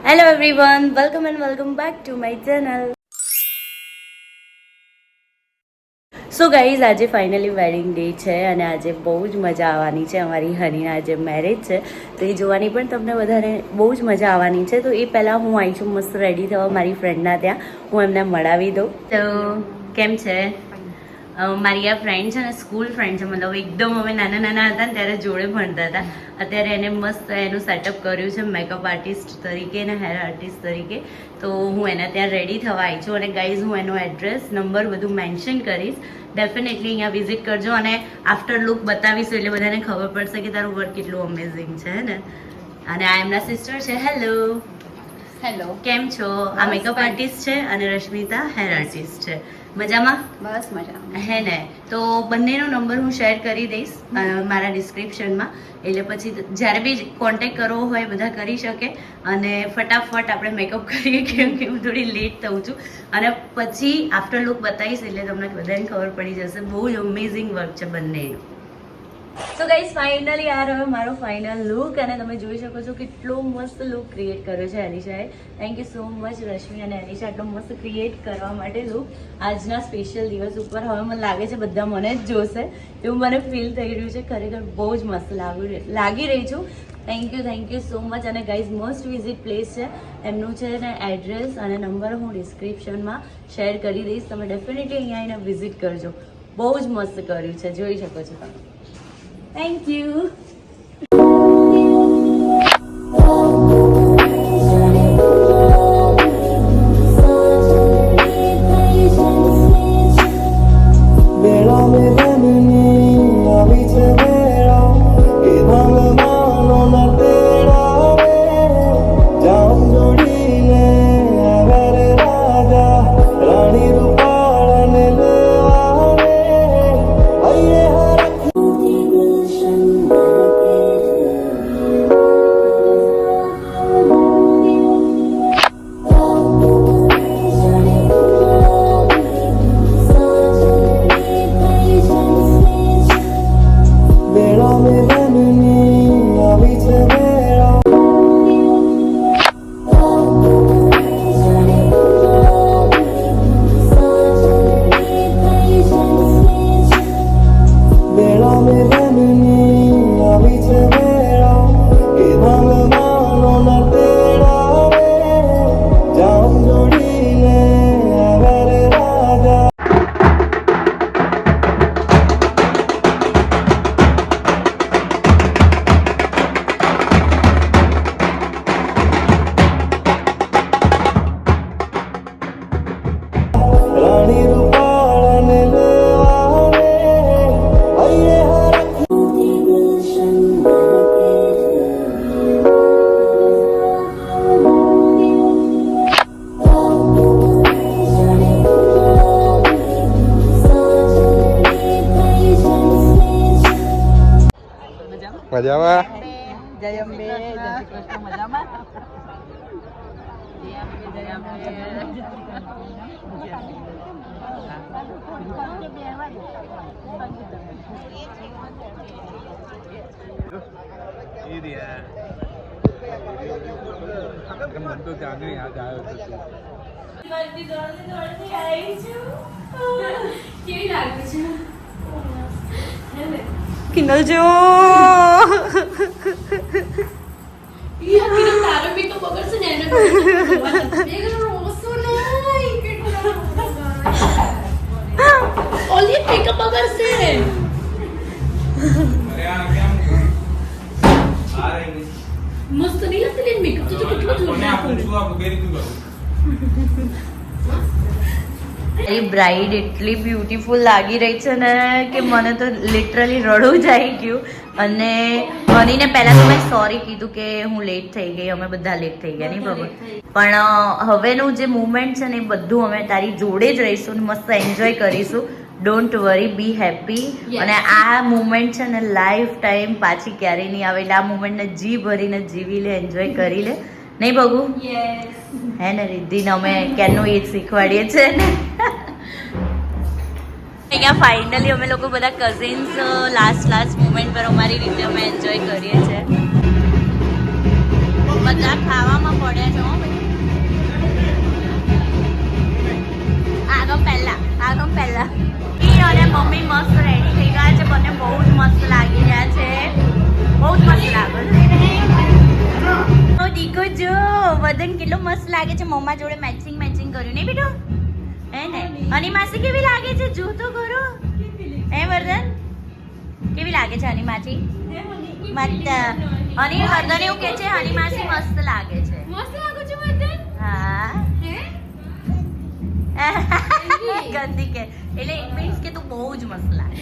Hello everyone, welcome and welcome back to my channel. So guys, આજે finally wedding day છે અને આજે બહુ જ મજા આવવાની છે. અમારી હનીના આજે મેરેજ છે તો એ જોવાની પણ તમને વધારે બહુ જ મજા આવવાની છે. તો એ પહેલાં હું આવી છું મસ્ત રેડી થવા મારી ફ્રેન્ડના ત્યાં. હું એમને મળાવી દઉં. તો કેમ છે? મારી આ ફ્રેન્ડ છે ને, સ્કૂલ ફ્રેન્ડ છે, મતલબ એકદમ અમે નાના નાના હતા ને ત્યારે જોડે ભણતા હતા. અત્યારે એને મસ્ત એનું સેટઅપ કર્યું છે મેકઅપ આર્ટિસ્ટ તરીકે અને હેર આર્ટિસ્ટ તરીકે. તો હું એના ત્યાં રેડી થવા આવી છું અને ગાઈઝ હું એનો એડ્રેસ નંબર બધું મેન્શન કરીશ. ડેફિનેટલી અહીંયા વિઝિટ કરજો અને આફ્ટર લુક બતાવીશું એટલે બધાને ખબર પડશે કે તારું વર્ક કેટલું અમેઝિંગ છે ને. અને આ એમના સિસ્ટર છે. હેલો હેલો, કેમ છો? આ મેકઅપ આર્ટિસ્ટ છે અને રશ્મિતા હેર આર્ટિસ્ટ છે. મજામાં? બસ મજામાં. હે ને? તો બંનેનો નંબર હું શેર કરી દઈશ મારા ડિસ્ક્રિપ્શનમાં. એટલે પછી જ્યારે બી કોન્ટેક્ટ કરવો હોય બધા કરી શકે અને ફટાફટ આપણે મેકઅપ કરીએ કેમ કે હું થોડી લેટ થઉં છું અને પછી આફ્ટર લુક બતાવીશ એટલે તમને બધાને ખબર પડી જશે. બહુ જ અમેઝિંગ વર્ક છે બંનેનું. સો ગાઈઝ, ફાઇનલી આ રહ્યો મારો ફાઇનલ લુક અને તમે જોઈ શકો છો કેટલો મસ્ત લુક ક્રિએટ કર્યો છે એનિશાએ. Thank you so much Rashmi અને એનિશા આટલો મસ્ત ક્રિએટ કરવા માટે લુક આજના સ્પેશિયલ દિવસ ઉપર. હવે મને લાગે છે બધા મને જ જોશે એવું મને ફીલ થઈ રહ્યું છે. ખરેખર બહુ જ મસ્ત લાગી રહી છું. Thank you so much. અને ગાઈઝ મસ્ટ વિઝિટ પ્લેસ છે એમનું છે ને, એડ્રેસ અને નંબર હું ડિસ્ક્રિપ્શનમાં શેર કરી દઈશ. તમે ડેફિનેટલી અહીંયા આવીને વિઝિટ કરજો. બહુ જ મસ્ત કર્યું છે, જોઈ શકો છો તમે. Thank you. મજામાં? જય અંબે, જય શ્રી કૃષ્ણ. મજામાં? મન તો જાણે યાદ આવ્યો હતો. કેવી લાગે છે કિનલ જો? તારો બી તો બગડશે ને એને. ઓલી મેકઅપ બગડશે. મસ્ત નહીં લાગતી લે મેકઅપ તો કેટલો જોરદાર કર્યો. મારી બ્રાઇડ એટલી બ્યુટીફુલ લાગી રહી છે ને કે મને તો લિટરલી રડવું જ આવી ગયું. અને હનીને પહેલાં તો મેં સોરી કીધું કે હું લેટ થઈ ગઈ, અમે બધા લેટ થઈ ગયા નહીં બાબા. પણ હવેનું જે મુમેન્ટ છે ને એ બધું અમે તારી જોડે જ રહીશું ને મસ્ત એન્જોય કરીશું. Don't worry, B happy. અને આ મુમેન્ટ છે ને લાઈફ ટાઈમ પાછી ક્યારેય નહીં આવે. એટલે આ મુમેન્ટને જી ભરીને જીવી લે, એન્જોય કરી લે. નહીં બગુ? હે ને રિદ્ધિને અમે ક્યારનું એ જ શીખવાડીએ છીએ ને. અહીંયા ફાઇનલી અમે લોકો બધા કઝિન્સ લાસ્ટ મોમેન્ટ પર અમારી રીતે અમે એન્જોય કરીએ છીએ. બધા ખાવામાં પડ્યા છે. મસ્ત રેડી થઈ ગયા છે. બંને બહુ જ મસ્ત લાગી રહ્યા છે. બહુ જ મસ્ત લાગે છે. દીકો જો વદન કેટલો મસ્ત લાગે છે. મમ્મા જોડે મેચિંગ કર્યું નહીં બેટો? હે ને? અને માસી કેવી લાગે છે? જો તો કરો. હે વર્ધન કેવી લાગે છે હની માસી? મસ્ત. અને વર્ધન એવું કે છે હની માસી મસ્ત લાગે છે. મસ્ત લાગુ છું વર્ધન. હા હે? ગંદી કે એટલે ઇટ મીન્સ કે તું બહુ જ મસ્ત લાગે.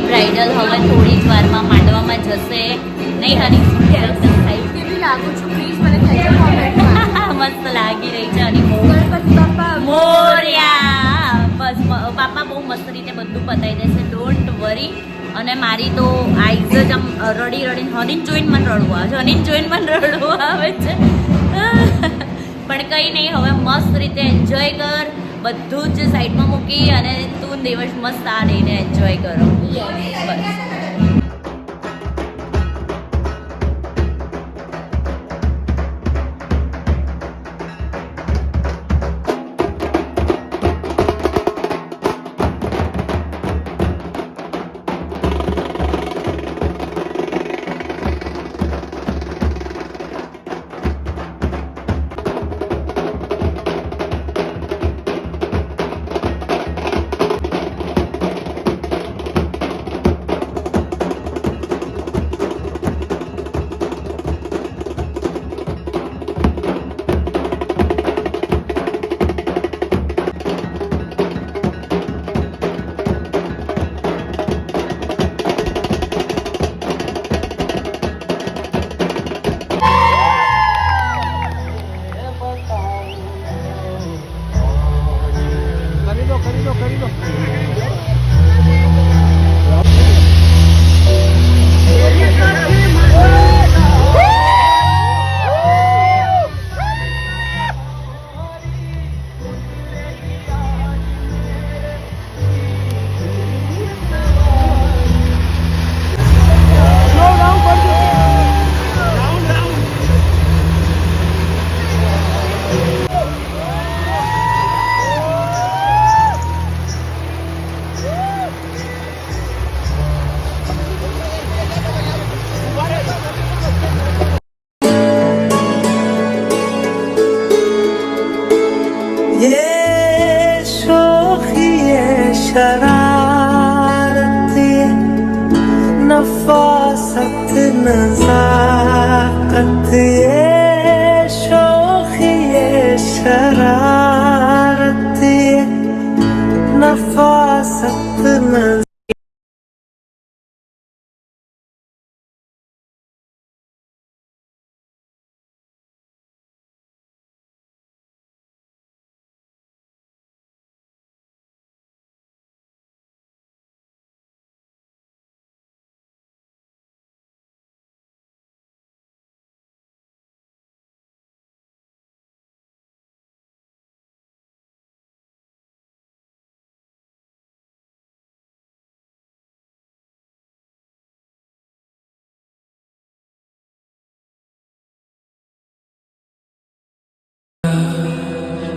બ્રાઇડલ હવે થોડી જ વારમાં માંડવામાં જશે નહીં હની? કેવી લાગુ છું પ્લીઝ મને કહેજો કોમેન્ટમાં. મસ્ત લાગી રહી છે અને બહુ ગણપતિ બાપા મોર્યા. બસ બાપા બહુ મસ્ત રીતે બધું પતાવી દેશે. કરી અને મારી તો આઈઝ જ આમ રડી રડીને હનીને જોઈને મને રડવું આવે છે, હનીને જોઈને મને રડવું આવે છે. પણ કંઈ નહીં, હવે મસ્ત રીતે એન્જોય કર, બધું જ સાઈડમાં મૂકી અને તું દિવસ મસ્ત આ લઈને એન્જોય કરો. બસ. કરી લો. शरारती नफासत नजाकत ये शोखी ये शरारती नफासत नजाकत.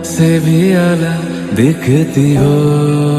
से भी अलग दिखती हो